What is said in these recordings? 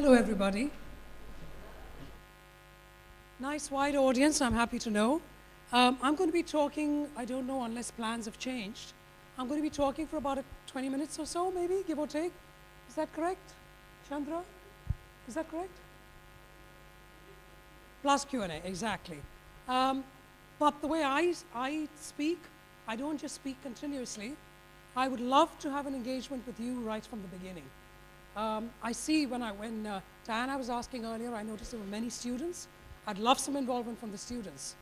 Hello, everybody. Nice wide audience, I'm happy to know. I'm going to be talking, I don't know unless plans have changed. I'm going to be talking for about 20 minutes or so, maybe, give or take. Is that correct, Chandra? Is that correct? Plus Q&A, exactly. But the way I speak, I don't just speak continuously. I would love to have an engagement with you right from the beginning. I see when Diana was asking earlier, I noticed there were many students. I'd love some involvement from the students.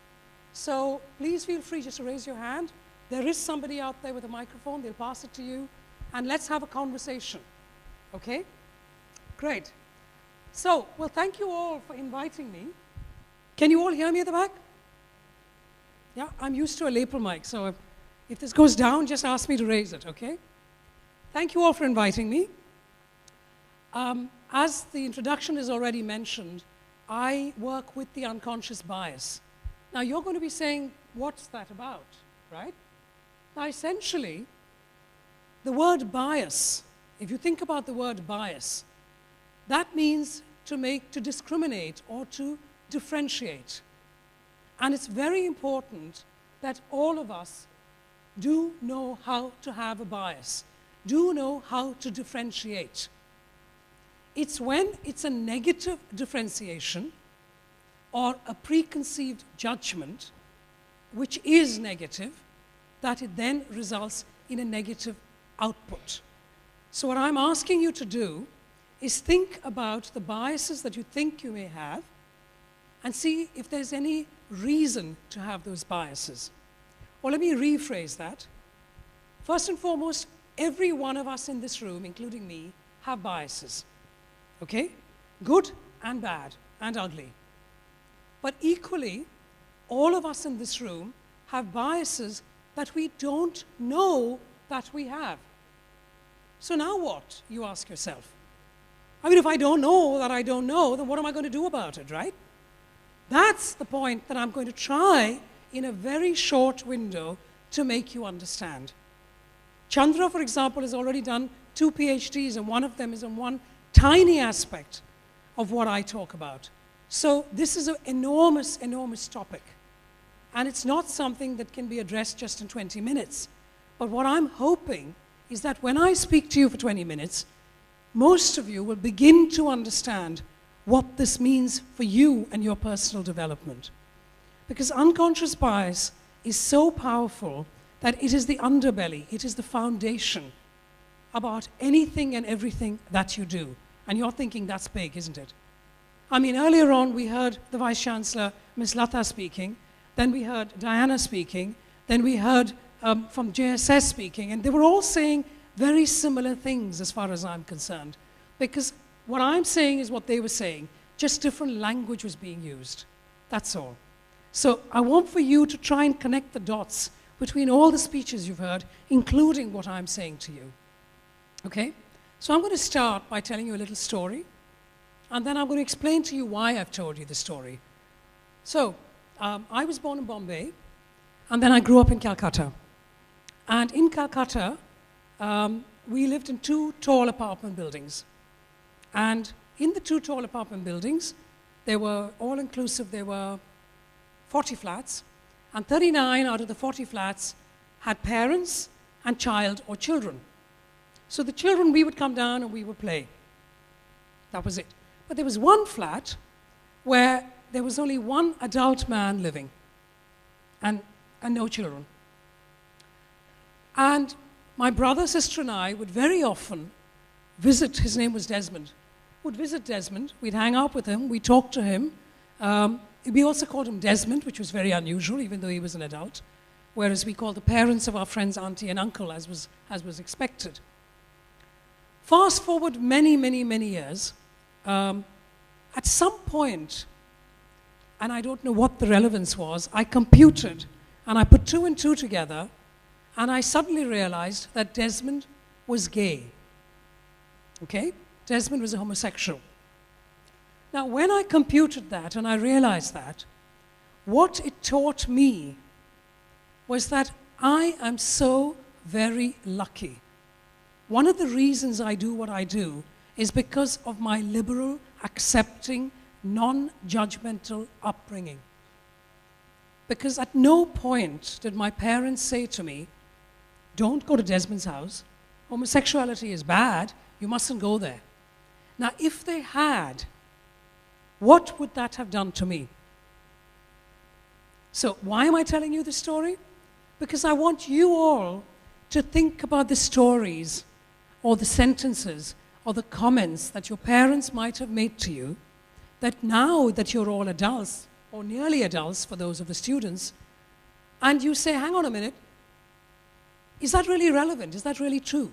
So please feel free just to raise your hand. There is somebody out there with a microphone. They'll pass it to you. And let's have a conversation. Okay? Great. So, well, thank you all for inviting me. Can you all hear me at the back? Yeah, I'm used to a lapel mic, so if this goes down, just ask me to raise it, okay? Thank you all for inviting me. As the introduction is already mentioned, I work with the unconscious bias. Now, you're going to be saying, what's that about, right? Now, essentially, the word bias, if you think about the word bias, that means to discriminate or to differentiate. And it's very important that all of us do know how to have a bias, do know how to differentiate. It's when it's a negative differentiation or a preconceived judgment, which is negative, that it then results in a negative output. So what I'm asking you to do is think about the biases that you think you may have and see if there's any reason to have those biases. Or let me rephrase that. First and foremost, every one of us in this room, including me, have biases. Okay? Good and bad and ugly. But equally, all of us in this room have biases that we don't know that we have. So now what, you ask yourself? I mean, if I don't know that I don't know, then what am I going to do about it, right? That's the point that I'm going to try in a very short window to make you understand. Chandra, for example, has already done 2 PhDs, and one of them is on one tiny aspect of what I talk about. So this is an enormous, enormous topic. And it's not something that can be addressed just in 20 minutes. But what I'm hoping is that when I speak to you for 20 minutes, most of you will begin to understand what this means for you and your personal development. Because unconscious bias is so powerful that it is the underbelly, it is the foundation about anything and everything that you do. And you're thinking that's big, isn't it? I mean, earlier on we heard the Vice-Chancellor, Ms. Latha, speaking, then we heard Diana speaking, then we heard from JSS speaking, and they were all saying very similar things as far as I'm concerned. Because what I'm saying is what they were saying, just different language was being used. That's all. So I want for you to try and connect the dots between all the speeches you've heard, including what I'm saying to you. Okay? So I'm going to start by telling you a little story, and then I'm going to explain to you why I've told you the story. So, I was born in Bombay, and then I grew up in Calcutta. And in Calcutta, we lived in 2 tall apartment buildings. And in the 2 tall apartment buildings, they were all-inclusive, there were 40 flats, and 39 out of the 40 flats had parents and child or children. So the children, we would come down and we would play. That was it. But there was one flat where there was only one adult man living and no children. And my brother, sister, and I would very often visit, his name was Desmond, would visit Desmond, we'd hang out with him, we'd talk to him. We also called him Desmond, which was very unusual, even though he was an adult, whereas we called the parents of our friends auntie and uncle, as was expected. Fast forward many, many, many years, at some point, and I don't know what the relevance was, I computed, and I put 2 and 2 together, and I suddenly realized that Desmond was gay. Okay? Desmond was a homosexual. Now, when I computed that and I realized that, what it taught me was that I am so very lucky. One of the reasons I do what I do is because of my liberal accepting, non-judgmental upbringing. Because at no point did my parents say to me, don't go to Desmond's house, homosexuality is bad, you mustn't go there. Now, if they had, what would that have done to me? So why am I telling you this story? Because I want you all to think about the stories or the sentences or the comments that your parents might have made to you, that now that you're all adults, or nearly adults for those of the students, and you say, hang on a minute, is that really relevant? Is that really true?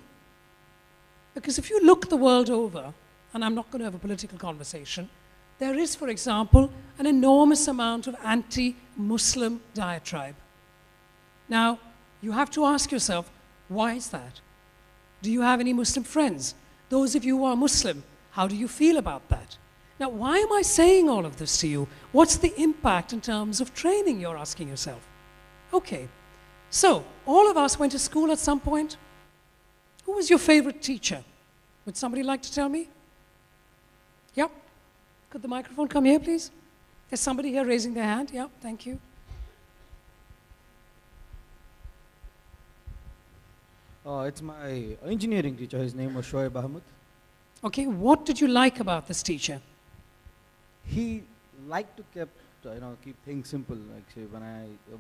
Because if you look the world over, and I'm not going to have a political conversation, there is, for example, an enormous amount of anti-Muslim diatribe. Now, you have to ask yourself, why is that? Do you have any Muslim friends? Those of you who are Muslim, how do you feel about that? Now, why am I saying all of this to you? What's the impact in terms of training, you're asking yourself? Okay, so all of us went to school at some point. Who was your favorite teacher? Would somebody like to tell me? Yep. Could the microphone come here, please? There's somebody here raising their hand. Yep, thank you. It's my engineering teacher. His name was Shoaib Ahmed. Okay, what did you like about this teacher? He liked to keep things simple. Like say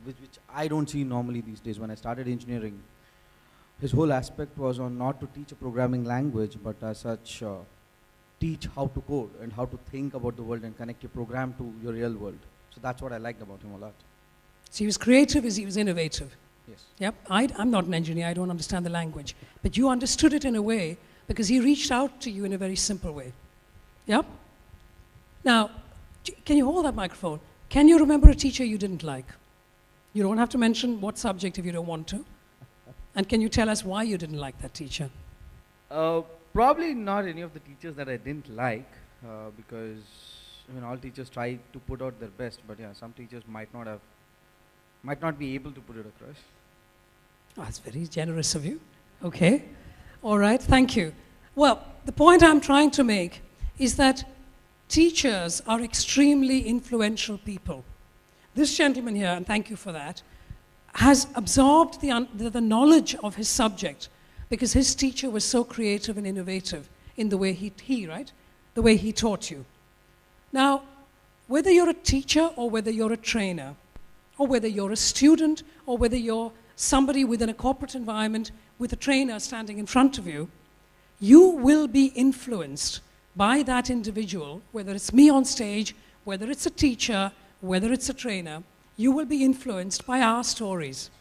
which I don't see normally these days. When I started engineering, his whole aspect was on not to teach a programming language, but as such, teach how to code and how to think about the world and connect your program to your real world. So that's what I liked about him a lot. So he was creative, he was innovative. Yes. Yep, I'm not an engineer, I don't understand the language. But you understood it in a way because he reached out to you in a very simple way. Yep. Now, can you hold that microphone? Can you remember a teacher you didn't like? You don't have to mention what subject if you don't want to. And can you tell us why you didn't like that teacher? Probably not any of the teachers that I didn't like, because all teachers try to put out their best, but yeah, some teachers might not be able to put it across. Oh, that's very generous of you. Okay. All right, thank you. Well, the point I'm trying to make is that teachers are extremely influential people. This gentleman here, and thank you for that, has absorbed the knowledge of his subject because his teacher was so creative and innovative in the way the way he taught you. Now, whether you're a teacher or whether you're a trainer, or whether you're a student, or whether you're somebody within a corporate environment with a trainer standing in front of you, you will be influenced by that individual, whether it's me on stage, whether it's a teacher, whether it's a trainer, you will be influenced by our stories.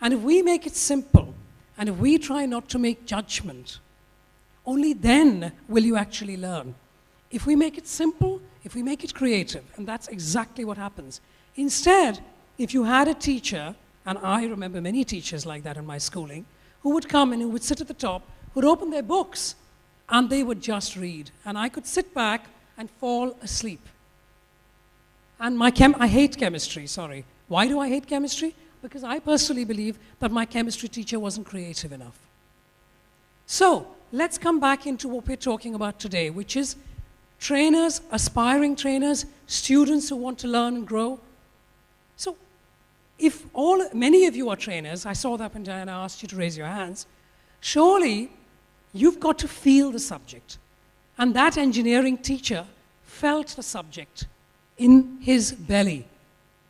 And if we make it simple, and if we try not to make judgment, only then will you actually learn. If we make it simple, if we make it creative, and that's exactly what happens. Instead, if you had a teacher, and I remember many teachers like that in my schooling, who would come and who would sit at the top, who'd open their books, and they would just read. And I could sit back and fall asleep. And I hate chemistry, sorry. Why do I hate chemistry? Because I personally believe that my chemistry teacher wasn't creative enough. So, let's come back into what we're talking about today, which is trainers, aspiring trainers, students who want to learn and grow. So, if many of you are trainers, I saw that when Diana asked you to raise your hands, surely you've got to feel the subject. And that engineering teacher felt the subject in his belly,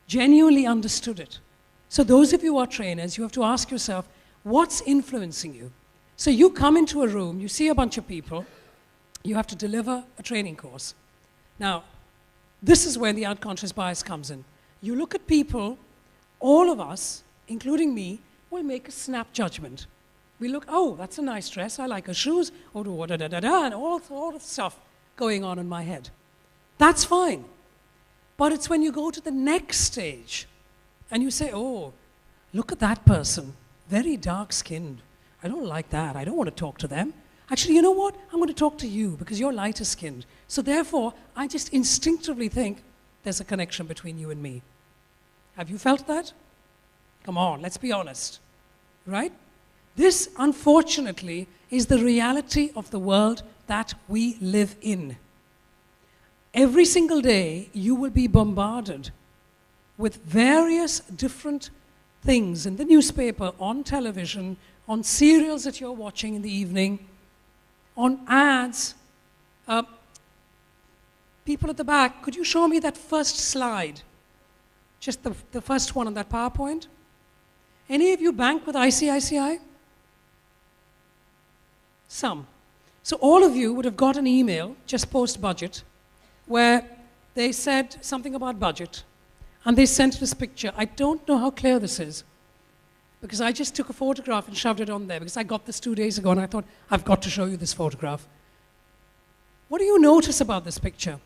genuinely understood it. So those of you who are trainers, you have to ask yourself, what's influencing you? So you come into a room, you see a bunch of people, you have to deliver a training course. Now, this is where the unconscious bias comes in. You look at people, all of us, including me, will make a snap judgment. We look, oh, that's a nice dress, I like her shoes, and all the stuff going on in my head. That's fine. But it's when you go to the next stage and you say, oh, look at that person, very dark-skinned. I don't like that. I don't want to talk to them. Actually, you know what? I'm going to talk to you because you're lighter-skinned. So therefore, I just instinctively think there's a connection between you and me. Have you felt that? Come on, let's be honest. Right? This, unfortunately, is the reality of the world that we live in. every single day you will be bombarded with various different things in the newspaper, on television, on serials that you're watching in the evening, on ads. People at the back, could you show me that first slide? Just the first one on that PowerPoint. Any of you bank with ICICI? Some. So all of you would have got an email just post-budget where they said something about budget and they sent this picture. I don't know how clear this is because I just took a photograph and shoved it on there because I got this 2 days ago and I thought, I've got to show you this photograph. What do you notice about this picture?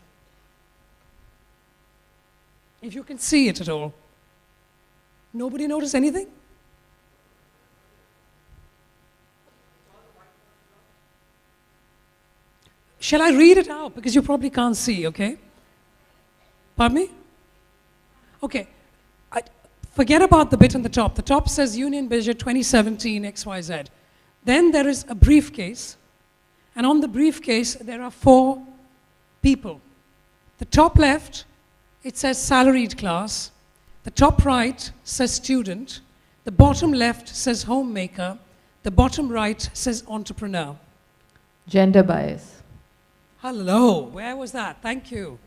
If you can see it at all. Nobody notice anything? Shall I read it out? Because you probably can't see, okay? Pardon me? Okay. Forget about the bit on the top. The top says Union Budget 2017 XYZ. Then there is a briefcase. And on the briefcase, there are 4 people. The top left, it says salaried class. The top right says student. The bottom left says homemaker. The bottom right says entrepreneur. Gender bias. Hello, where was that? Thank you.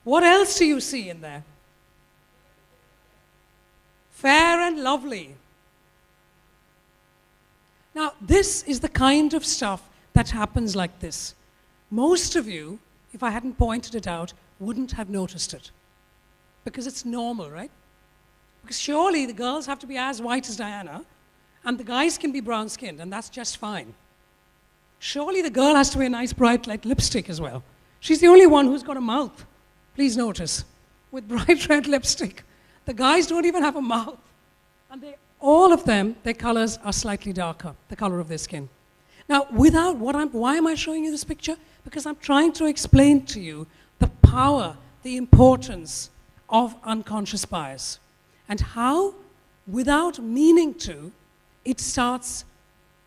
What else do you see in there? Fair and lovely. Now, this is the kind of stuff that happens like this. Most of you, if I hadn't pointed it out, wouldn't have noticed it. Because it's normal, right? Because surely the girls have to be as white as Diana, and the guys can be brown-skinned, and that's just fine. Surely the girl has to wear nice bright light lipstick as well. She's the only one who's got a mouth, please notice, with bright red lipstick. The guys don't even have a mouth. And all of them, their colors are slightly darker, the color of their skin. Now, why am I showing you this picture? Because I'm trying to explain to you the power, the importance of unconscious bias, and how, without meaning to, it starts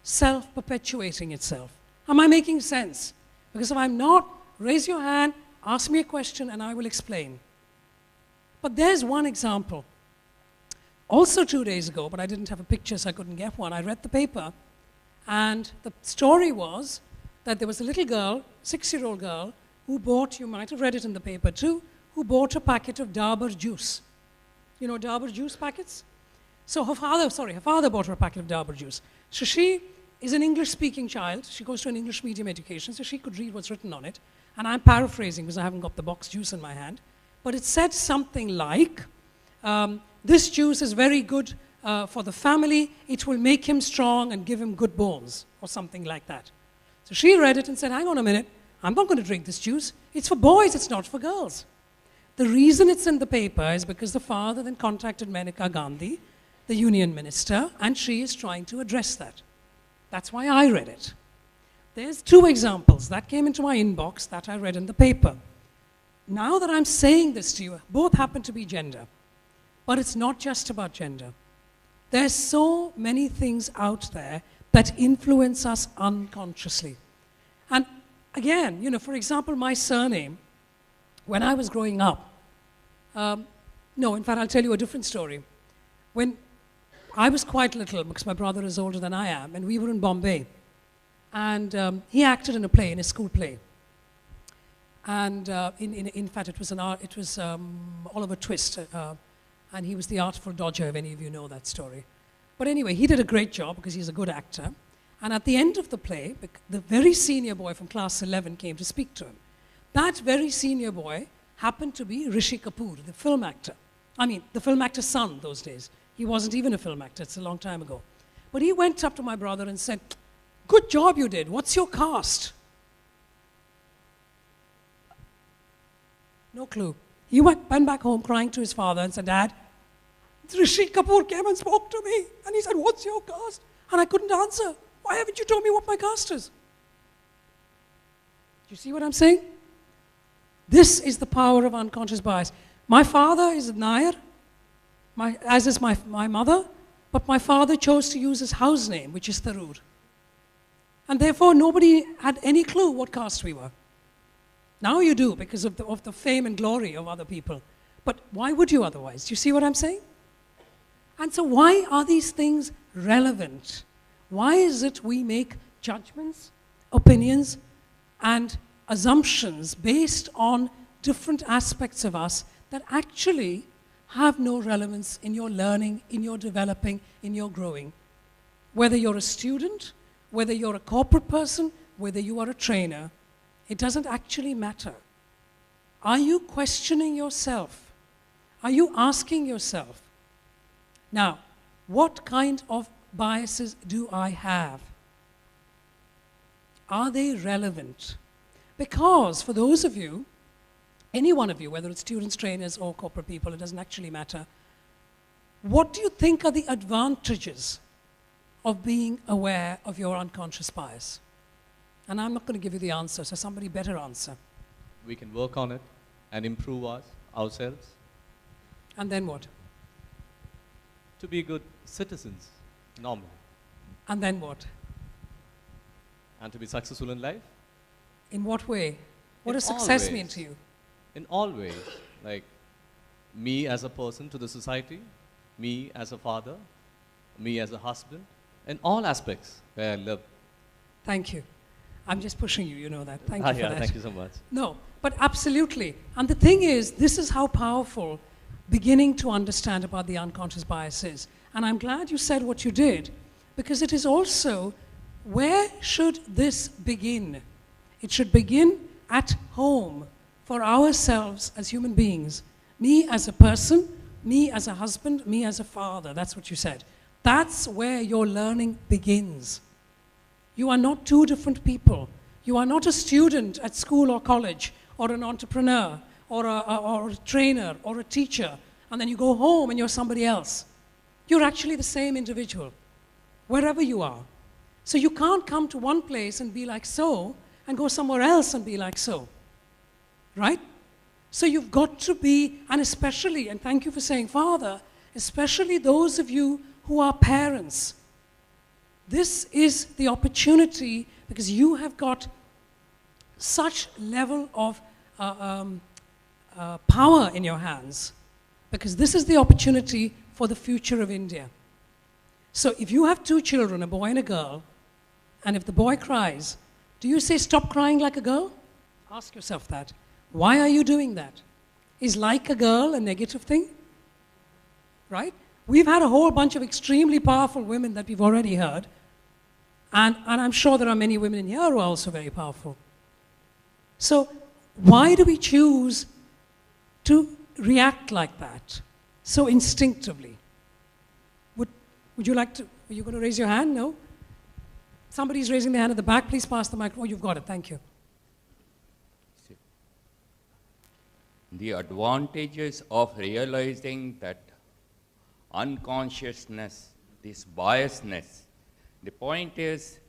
self-perpetuating itself. Am I making sense? Because if I'm not, raise your hand, ask me a question, and I will explain. But there's one example. Also 2 days ago, but I didn't have a picture, so I couldn't get one. I read the paper, and the story was that there was a little girl, 6-year-old girl, who bought, you might have read it in the paper too, who bought a packet of Dabur juice. You know Dabur juice packets? So her father bought her a packet of Dabur juice. So she is an English-speaking child. She goes to an English medium education, so she could read what's written on it. And I'm paraphrasing because I haven't got the box juice in my hand. But it said something like, this juice is very good for the family. It will make him strong and give him good bones, or something like that. So she read it and said, hang on a minute, I'm not going to drink this juice. It's for boys, it's not for girls. The reason it's in the paper is because the father then contacted Maneka Gandhi, the union minister, and she is trying to address that. That's why I read it. There's 2 examples that came into my inbox that I read in the paper. Now that I'm saying this to you, both happen to be gender. But it's not just about gender. There's so many things out there that influence us unconsciously. And again, you know, for example, my surname, when I was growing up, in fact, I'll tell you a different story. When I was quite little, because my brother is older than I am, and we were in Bombay. And he acted in a play, in a school play. And in fact, it was Oliver Twist, and he was the Artful Dodger, if any of you know that story. But anyway, he did a great job because he's a good actor. And at the end of the play, the very senior boy from class 11 came to speak to him. That very senior boy happened to be Rishi Kapoor, the film actor. I mean, the film actor's son those days. He wasn't even a film actor, it's a long time ago. But he went up to my brother and said, good job you did, what's your caste? No clue. He went back home crying to his father and said, Dad, Rishi Kapoor came and spoke to me. And he said, what's your caste? And I couldn't answer. Why haven't you told me what my caste is? Do you see what I'm saying? This is the power of unconscious bias. My father is a Nair, as is my mother, but my father chose to use his house name, which is Tharoor. And therefore, nobody had any clue what caste we were. Now you do because of the fame and glory of other people. But why would you otherwise? Do you see what I'm saying? And so why are these things relevant? Why is it we make judgments, opinions, and assumptions based on different aspects of us that actually have no relevance in your learning, in your developing, in your growing? Whether you're a student, whether you're a corporate person, whether you are a trainer, it doesn't actually matter. Are you questioning yourself? Are you asking yourself, now, what kind of biases do I have? Are they relevant? Because for those of you, any one of you, whether it's students, trainers, or corporate people, it doesn't actually matter, what do you think are the advantages of being aware of your unconscious bias? And I'm not going to give you the answer, so somebody better answer. We can work on it and improve ourselves. And then what? To be good citizens, normally. And then what? And to be successful in life. In what way? What In does success all mean ways. to you? In all ways. Like me as a person to the society, me as a father, me as a husband, in all aspects where I live. Thank you. I'm just pushing you, you know that. Thank you for Yeah, that. thank you so much. No, but absolutely. And the thing is, this is how powerful beginning to understand about the unconscious bias is. And I'm glad you said what you did, because it is also, where should this begin? It should begin at home for ourselves as human beings. Me as a person, me as a husband, me as a father. That's what you said. That's where your learning begins. You are not two different people. You are not a student at school or college, or an entrepreneur, or a trainer, or a teacher, and then you go home and you're somebody else. You're actually the same individual, wherever you are. So you can't come to one place and be like so, and go somewhere else and be like so. Right? So you've got to be, and especially, and thank you for saying father, especially those of you who are parents. This is the opportunity, because you have got such level of power in your hands, because this is the opportunity for the future of India. So if you have two children, a boy and a girl, and if the boy cries, do you say, stop crying like a girl? Ask yourself that. Why are you doing that? Is like a girl a negative thing? Right? We've had a whole bunch of extremely powerful women that we've already heard, and I'm sure there are many women in here who are also very powerful. So why do we choose to react like that so instinctively? Would you like to, are you going to raise your hand? No? Somebody's raising their hand at the back. Please pass the mic. Oh, you've got it. Thank you. The advantages of realizing that unconsciousness, this biasness, the point is,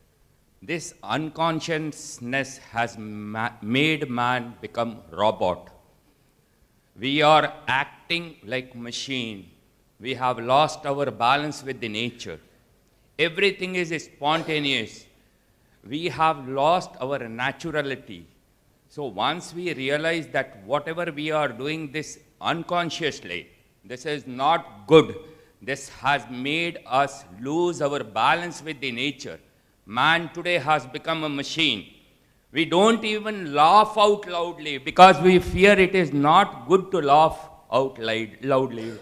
this unconsciousness has made man become robot. We are acting like machine. We have lost our balance with the nature. Everything is spontaneous. We have lost our naturality. So once we realize that whatever we are doing this unconsciously, this is not good. This has made us lose our balance with the nature. Man today has become a machine. We don't even laugh out loudly because we fear it is not good to laugh out loudly.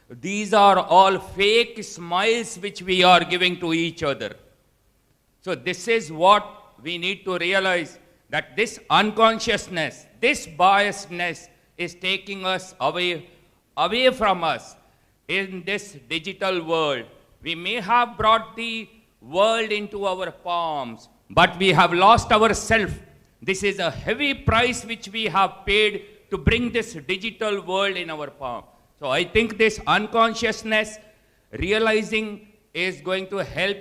These are all fake smiles which we are giving to each other. So this is what we need to realize, that this unconsciousness, this biasness is taking us away from us in this digital world. We may have brought the world into our palms, but we have lost ourselves. This is a heavy price which we have paid to bring this digital world in our palm. So I think this unconsciousness realizing is going to help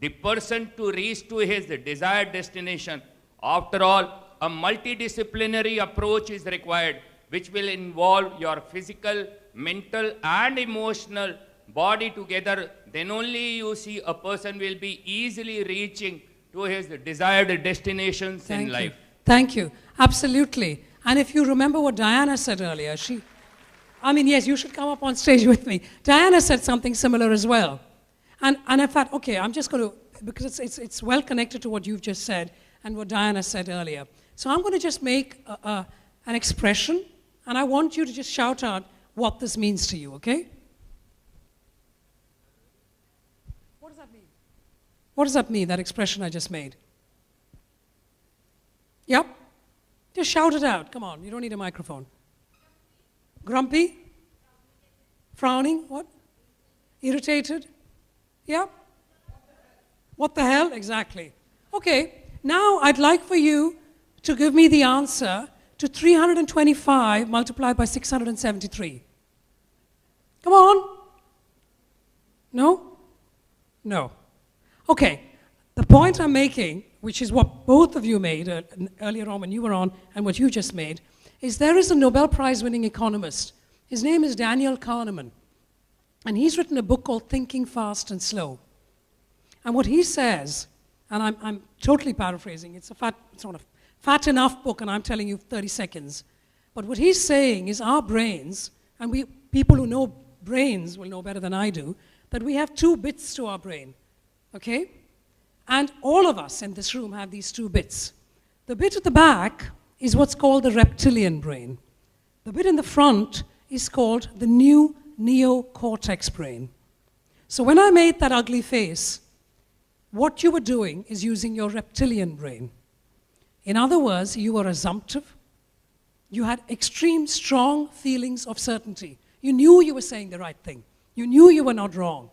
the person to reach to his desired destination. After all, a multidisciplinary approach is required, which will involve your physical, mental, and emotional body together. Then only you see a person will be easily reaching to his desired destinations in life. Thank you. Absolutely. And if you remember what Diana said earlier, yes, you should come up on stage with me. Diana said something similar as well. And I thought, okay, I'm just going to, because it's well connected to what you've just said and what Diana said earlier. So I'm going to just make an expression, and I want you to just shout out what this means to you, okay? What does that mean? What does that mean, that expression I just made? Yep. Just shout it out. Come on, you don't need a microphone. Grumpy? Frowning? What? Irritated? Yep. What the hell? Exactly. Okay, now I'd like for you to give me the answer to 325 multiplied by 673. Come on. No? No. Okay, the point I'm making, which is what both of you made earlier on when you were on and what you just made, is there is a Nobel Prize winning economist. His name is Daniel Kahneman. And he's written a book called Thinking Fast and Slow. And what he says, and I'm totally paraphrasing, it's sort of fat enough book, and I'm telling you 30 seconds. But what he's saying is our brains, and people who know brains will know better than I do, that we have 2 bits to our brain, okay? And all of us in this room have these 2 bits. The bit at the back is what's called the reptilian brain. The bit in the front is called the new neocortex brain. So when I made that ugly face, what you were doing is using your reptilian brain. In other words, you were assumptive. You had extreme, strong feelings of certainty. You knew you were saying the right thing. You knew you were not wrong.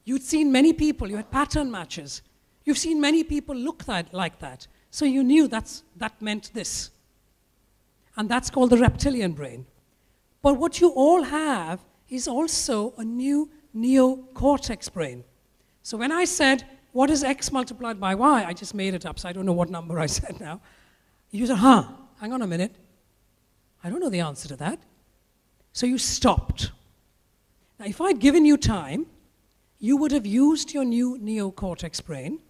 You'd seen many people. You had pattern matches. You've seen many people look like that. So you knew that meant this. And that's called the reptilian brain. But what you all have is also a new neocortex brain. So when I said, what is x multiplied by y? I just made it up, so I don't know what number I said now. You said, hang on a minute. I don't know the answer to that. So you stopped. Now, if I'd given you time, you would have used your new neocortex brain.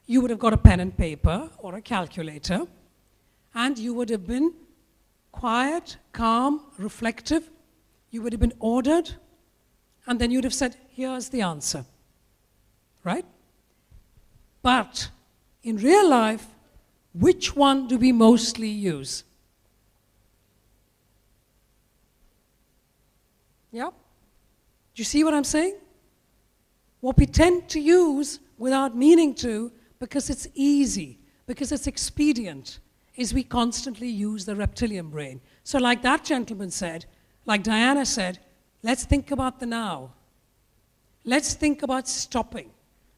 You would have got a pen and paper or a calculator, and you would have been quiet, calm, reflective. You would have been ordered, and then you'd have said, here's the answer. Right? But in real life, which one do we mostly use? Yeah? Do you see what I'm saying? What we tend to use without meaning to, because it's easy, because it's expedient, is we constantly use the reptilian brain. So like that gentleman said, like Diana said, let's think about the now. Let's think about stopping.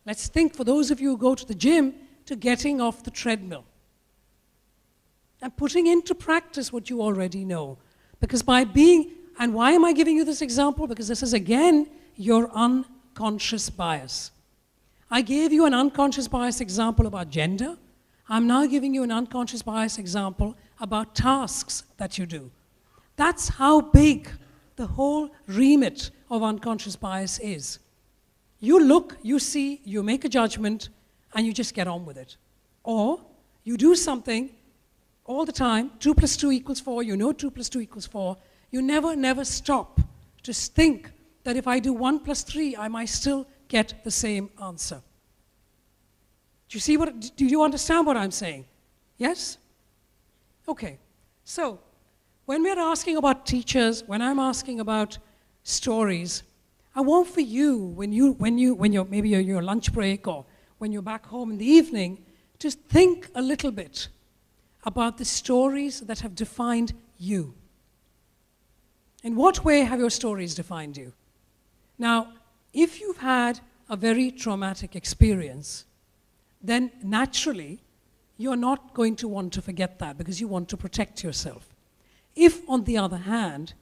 Let's think, for those of you who go to the gym, to getting off the treadmill and putting into practice what you already know. Because and why am I giving you this example? Because this is, again, your unconscious bias. I gave you an unconscious bias example about gender. I'm now giving you an unconscious bias example about tasks that you do. That's how big the whole remit of unconscious bias is. You look, you see, you make a judgment, and you just get on with it. Or you do something all the time, 2 + 2 = 4, you know 2 + 2 = 4. You never stop to think that if I do 1 + 3, I might still get the same answer. Do you understand what I'm saying? Yes? Okay. So, when we're asking about teachers, when I'm asking about stories, I want for you, when you're maybe on your lunch break or when you're back home in the evening, to think a little bit about the stories that have defined you. In what way have your stories defined you? Now, if you've had a very traumatic experience, then naturally, you're not going to want to forget that because you want to protect yourself. If, on the other hand,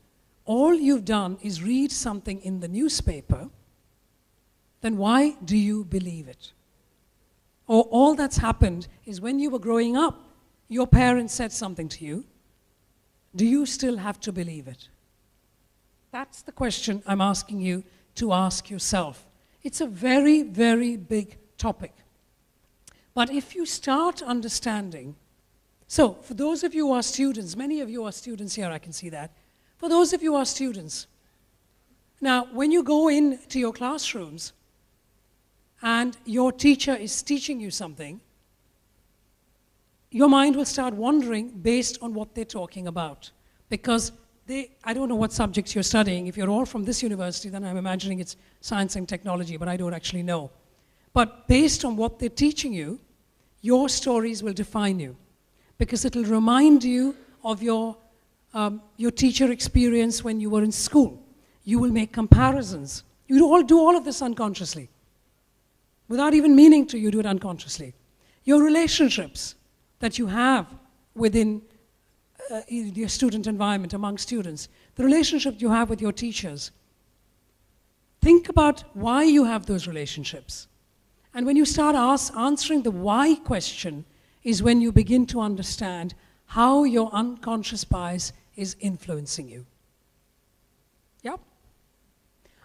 all you've done is read something in the newspaper, then why do you believe it? Or all that's happened is when you were growing up, your parents said something to you. Do you still have to believe it? That's the question I'm asking you to ask yourself. It's a very, very big topic. But if you start understanding So, for those of you who are students, many of you are students here, I can see that. For those of you who are students, now, when you go into your classrooms and your teacher is teaching you something, your mind will start wandering based on what they're talking about. Because I don't know what subjects you're studying. If you're all from this university, then I'm imagining it's science and technology, but I don't actually know. But based on what they're teaching you, your stories will define you. Because it'll remind you of your teacher experience when you were in school. You will make comparisons. You all do all of this unconsciously. Without even meaning to, you do it unconsciously. Your relationships that you have within your student environment, among students, the relationship you have with your teachers. Think about why you have those relationships. And when you start answering the why question is when you begin to understand how your unconscious bias is influencing you. Yep.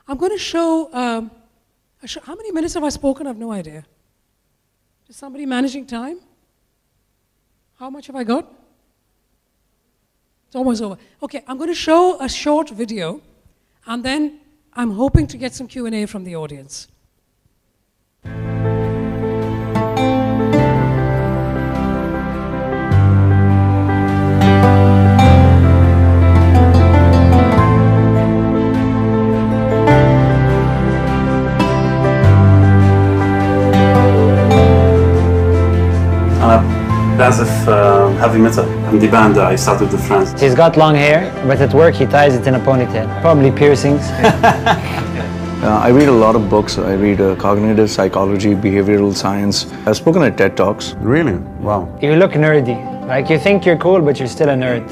I'm going to show, how many minutes have I spoken? I have no idea. Is somebody managing time? How much have I got? It's almost over. Okay, I'm going to show a short video, and then I'm hoping to get some Q&A from the audience. بعزف heavy metal and the band I started with friends. He's got long hair, but at work he ties it in a ponytail. Probably piercings. I read a lot of books. I read cognitive psychology, behavioral science. I've spoken at TED Talks. Really? Wow. You look nerdy. Like you think you're cool, but you're still a nerd.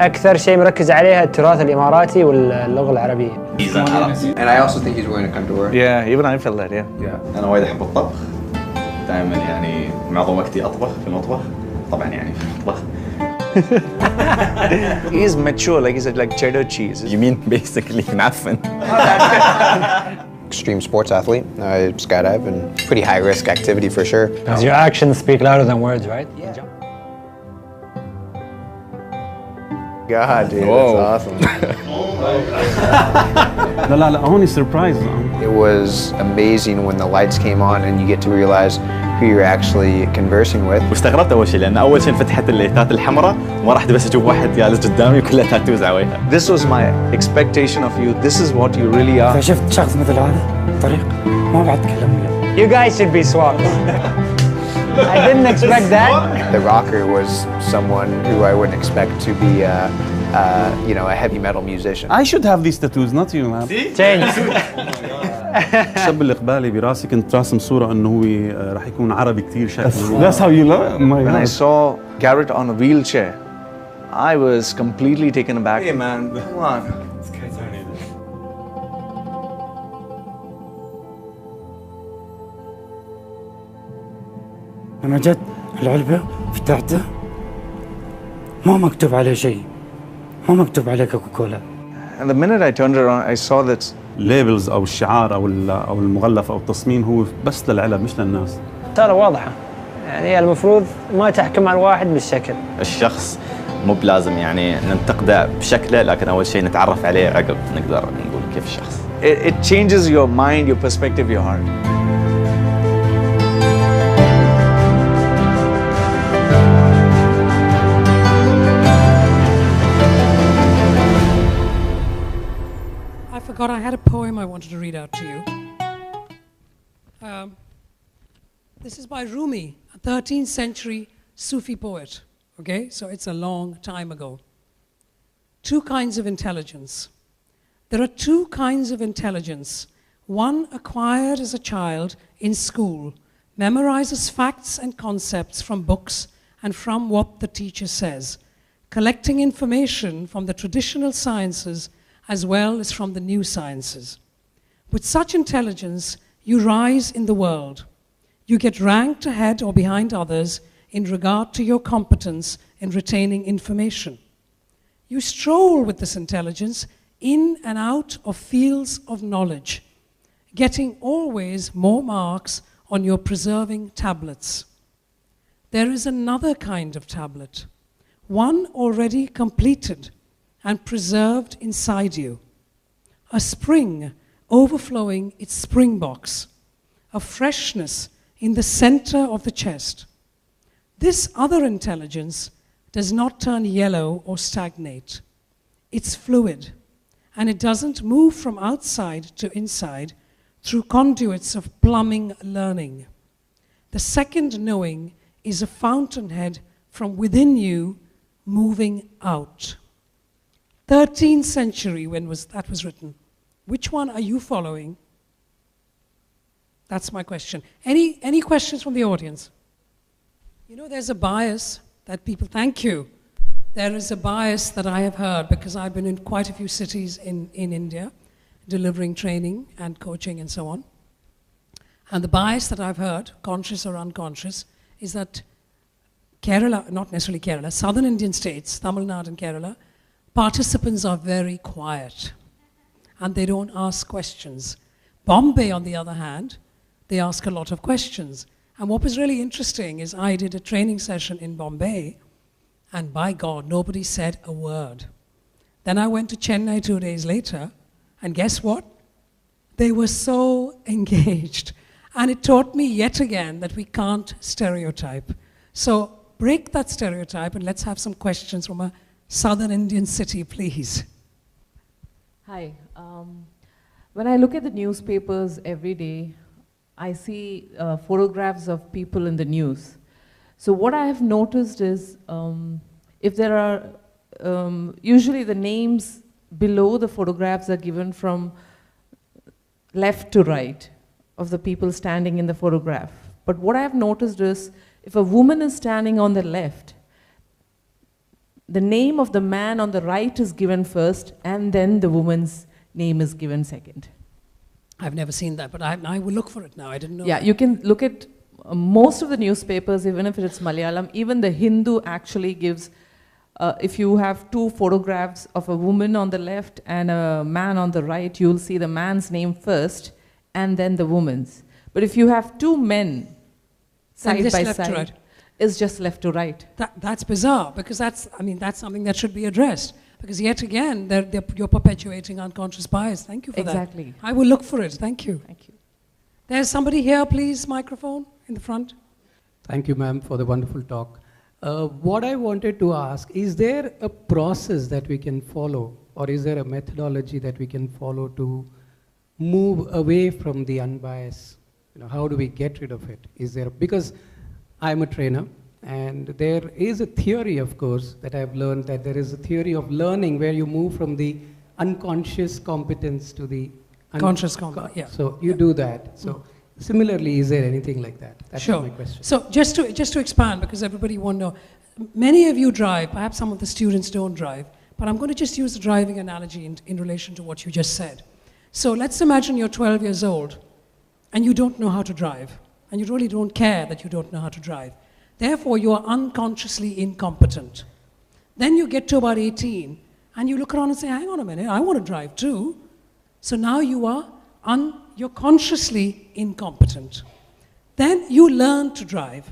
أكثر شيء مركز عليها التراث الإماراتي واللغة العربية. And I also think he's wearing a condor. Yeah, even I felt that, yeah. أنا وايد أحب الطبخ. دائما يعني معظم وقتي أطبخ في المطبخ. طبعا يعني في المطبخ. He's mature, like he said, like cheddar cheese. You mean basically معفن. Extreme sports athlete. I skydive and pretty high risk activity for sure. Because your actions speak louder than words, right? Yeah. God, dude, that's awesome. لا هوني surprise. It was amazing when the lights came on and you get to realize who you're actually conversing with. واستغربت أول شيء لأن أول شيء فتحت الليتات الحمراء ما رحت بس أشوف واحد جالس قدامي كلها تاتوز على وجهه. This was my expectation of you. This is what you really are. فشفت شخص مثل هذا طريق ما بعد تكلم. You guys should be swapped. I didn't expect that. The rocker was someone who I wouldn't expect to be, you know, a heavy metal musician. I should have these tattoos, not you, man. Change. الشاب اللي قبالي براسي كنت راسم صورة إنه هو راح يكون عربي كتير شكله. That's how you look. When I saw Garrett on a wheelchair, I was completely taken aback. Hey man, come on. لما جت العلبة فتحته ما مكتوب عليه شيء ما مكتوب عليه كوكاكولا. And the minute I turned around, I saw that الليبلز أو الشعار أو المغلف أو التصميم هو بس للعلب مش للناس. ترى واضحة. يعني المفروض ما تحكم على الواحد بالشكل. الشخص مو بلازم يعني ننتقده بشكله لكن أول شيء نتعرف عليه عقب نقدر نقول كيف الشخص. it changes your mind, your perspective, your heart. I forgot I had a poem I wanted to read out to you. This is by Rumi, a 13th century Sufi poet. Okay, so it's a long time ago. Two kinds of intelligence. There are two kinds of intelligence. One acquired as a child in school, memorizes facts and concepts from books and from what the teacher says, collecting information from the traditional sciences as well as from the new sciences. With such intelligence, you rise in the world. You get ranked ahead or behind others in regard to your competence in retaining information. You stroll with this intelligence in and out of fields of knowledge, getting always more marks on your preserving tablets. there is another kind of tablet, one already completed and preserved inside you, a spring overflowing its spring box, a freshness in the center of the chest. This other intelligence does not turn yellow or stagnate. It's fluid, and it doesn't move from outside to inside through conduits of plumbing learning. The second knowing is a fountainhead from within you moving out. 13th century, when that was written. Which one are you following? That's my question. Any questions from the audience? You know, there's a bias that people, thank you. There is a bias that I have heard because I've been in quite a few cities in India, delivering training and coaching and so on. And the bias that I've heard, conscious or unconscious, is that Kerala, not necessarily Kerala, southern Indian states, Tamil Nadu and Kerala, participants are very quiet and they don't ask questions. Bombay, on the other hand, they ask a lot of questions. And what was really interesting is I did a training session in Bombay, and by God, nobody said a word. Then I went to Chennai 2 days later, and guess what? They were so engaged. And it taught me yet again that we can't stereotype. So break that stereotype and let's have some questions from a southern Indian city, please. Hi. When I look at the newspapers every day, I see photographs of people in the news. So what I have noticed is if there are, usually the names below the photographs are given from left to right of the people standing in the photograph. But what I have noticed is if a woman is standing on the left, the name of the man on the right is given first, and then the woman's name is given second. I've never seen that, but I will look for it now. I didn't know. Yeah, that. you can look at most of the newspapers, even if it's Malayalam. Even the Hindu actually gives, if you have two photographs of a woman on the left and a man on the right, you'll see the man's name first and then the woman's. But if you have two men side by side, it's just left to right. That's bizarre, because that's something that should be addressed. Because yet again, you're perpetuating unconscious bias. Thank you for that. Exactly. I will look for it. Thank you. Thank you. There's somebody here, please, microphone in the front. Thank you, ma'am, for the wonderful talk. What I wanted to ask, is there a process that we can follow, or is there a methodology that we can follow to move away from the unbiased? You know, how do we get rid of it? Is there, because I'm a trainer, and there is a theory, of course, that I've learned, that there is a theory of learning where you move from the unconscious competence to the conscious competence. Yeah. So you do that. So similarly, is there anything like that? That's sure. My question. So just to expand, because everybody won't know, many of you drive, perhaps some of the students don't drive, but I'm going to just use the driving analogy in relation to what you just said. So let's imagine you're 12 years old and you don't know how to drive, and you really don't care that you don't know how to drive. Therefore, you are unconsciously incompetent. Then you get to about 18 and you look around and say, hang on a minute, I want to drive too. So now you're consciously incompetent. Then you learn to drive.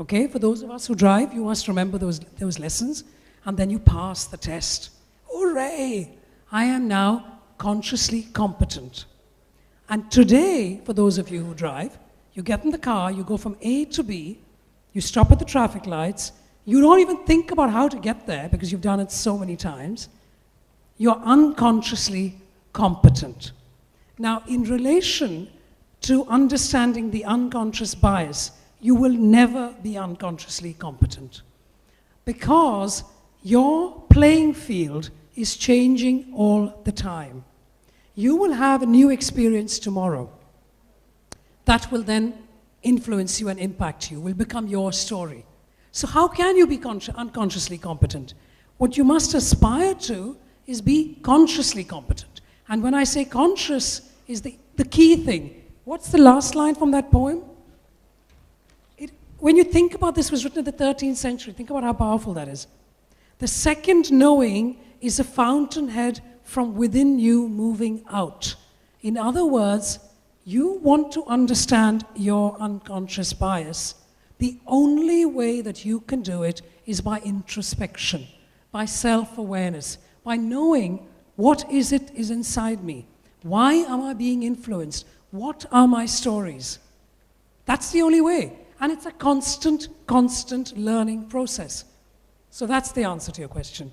Okay, for those of us who drive, you must remember those lessons, and then you pass the test. Hooray! I am now consciously competent. And today, for those of you who drive, you get in the car, you go from A to B, you stop at the traffic lights, you don't even think about how to get there because you've done it so many times. You're unconsciously competent. Now, in relation to understanding the unconscious bias, you will never be unconsciously competent because your playing field is changing all the time. You will have a new experience tomorrow that will then influence you and impact you, will become your story. So how can you be unconsciously competent? What you must aspire to is be consciously competent. And when I say conscious is the key thing. What's the last line from that poem? When you think about this, was written in the 13th century. Think about how powerful that is. The second knowing is a fountainhead from within you moving out. In other words, you want to understand your unconscious bias, The only way that you can do it is by introspection, by self-awareness, by knowing what is inside me. Why am I being influenced? What are my stories? That's the only way. And it's a constant learning process. So that's the answer to your question.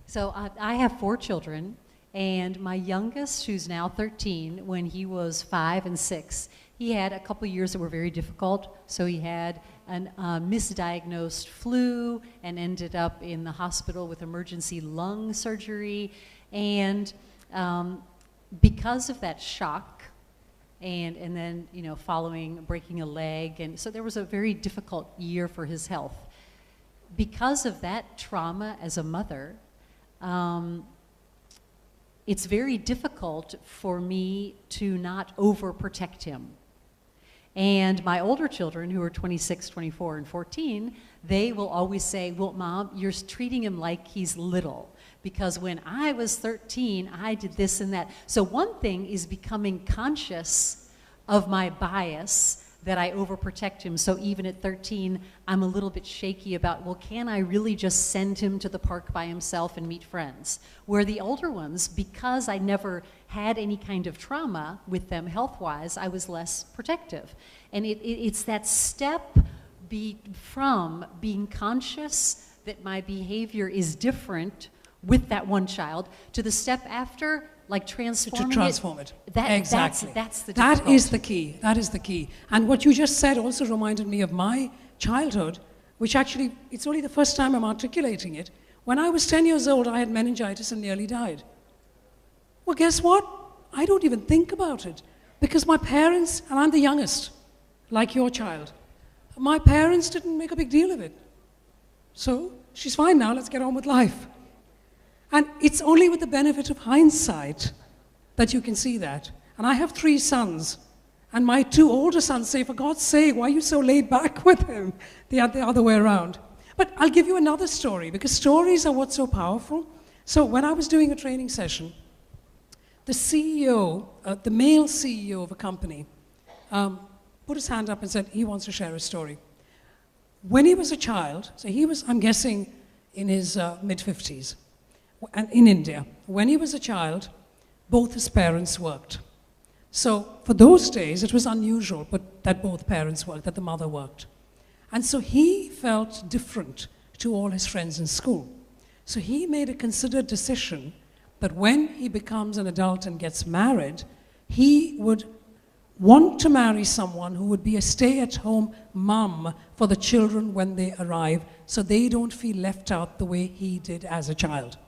So I have 4 children, and my youngest, who's now 13, when he was 5 and 6, he had a couple years that were very difficult. So he had a misdiagnosed flu and ended up in the hospital with emergency lung surgery. And because of that shock, and then, you know, following breaking a leg, and so there was a very difficult year for his health. Because of that trauma as a mother, it's very difficult for me to not overprotect him. And my older children, who are 26, 24, and 14, they will always say, well, Mom, you're treating him like he's little. Because when I was 13, I did this and that. So one thing is becoming conscious of my bias, that I overprotect him. So even at 13, I'm a little bit shaky about, well, can I really just send him to the park by himself and meet friends? Where the older ones, because I never had any kind of trauma with them health-wise, I was less protective. And it's that step from being conscious that my behavior is different with that one child to the step after, like transforming to transform it. Exactly. That's the That difficult. is the key. That is the key. And what you just said also reminded me of my childhood, which actually, it's only the first time I'm articulating it. When I was 10 years old, I had meningitis and nearly died. Well, guess what? I don't even think about it. Because my parents, and I'm the youngest, like your child, my parents didn't make a big deal of it. So, she's fine now, let's get on with life. And it's only with the benefit of hindsight that you can see that. And I have 3 sons, and my 2 older sons say, for God's sake, why are you so laid back with him? The other way around. But I'll give you another story, because stories are what's so powerful. So when I was doing a training session, the CEO, the male CEO of a company, put his hand up and said he wants to share a story. When he was a child, so he was, I'm guessing, in his mid-50s, and in India, when he was a child, both his parents worked. So for those days, it was unusual that both parents worked, that the mother worked. And so he felt different to all his friends in school. So he made a considered decision that when he becomes an adult and gets married, he would want to marry someone who would be a stay-at-home mum for the children when they arrive, so they don't feel left out the way he did as a child.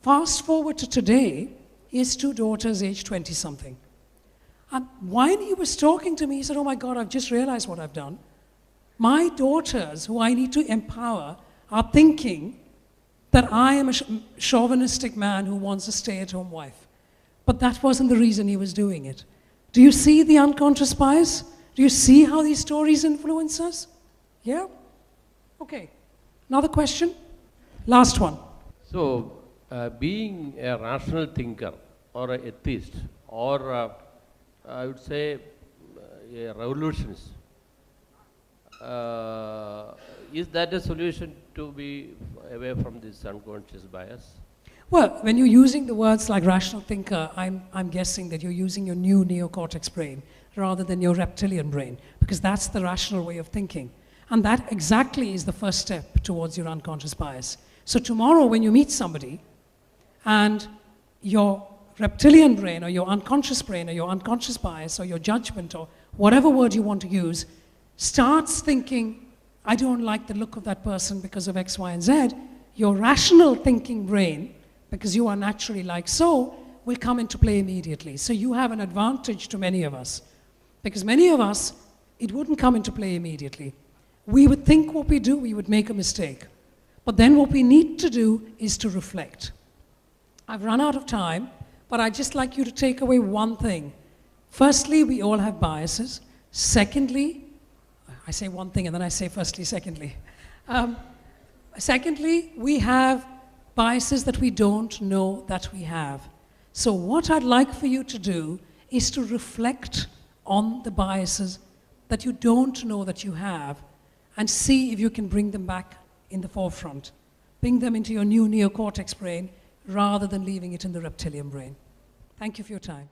Fast forward to today, he has 2 daughters aged 20-something. And while he was talking to me, he said, oh my God, I've just realized what I've done. My daughters, who I need to empower, are thinking that I am a chauvinistic man who wants a stay-at-home wife. But that wasn't the reason he was doing it. Do you see the unconscious bias? Do you see how these stories influence us? Yeah? Okay. Another question? Last one. So, being a rational thinker or an atheist or I would say a revolutionist, is that a solution to be away from this unconscious bias? Well, when you're using the words like rational thinker, I'm guessing that you're using your new neocortex brain rather than your reptilian brain, because that's the rational way of thinking. And that exactly is the first step towards your unconscious bias. So tomorrow when you meet somebody and your reptilian brain or your unconscious brain or your unconscious bias or your judgment or whatever word you want to use starts thinking, I don't like the look of that person because of X, Y, and Z, your rational thinking brain, because you are naturally like so, will come into play immediately. So you have an advantage to many of us. Because many of us, it wouldn't come into play immediately. We would think what we do, we would make a mistake. But then what we need to do is to reflect. I've run out of time, but I'd just like you to take away one thing. Firstly, we all have biases. Secondly, I say one thing and then I say firstly, secondly. Secondly, we have biases that we don't know that we have. So what I'd like for you to do is to reflect on the biases that you don't know that you have and see if you can bring them back in the forefront. Bring them into your new neocortex brain rather than leaving it in the reptilian brain. Thank you for your time.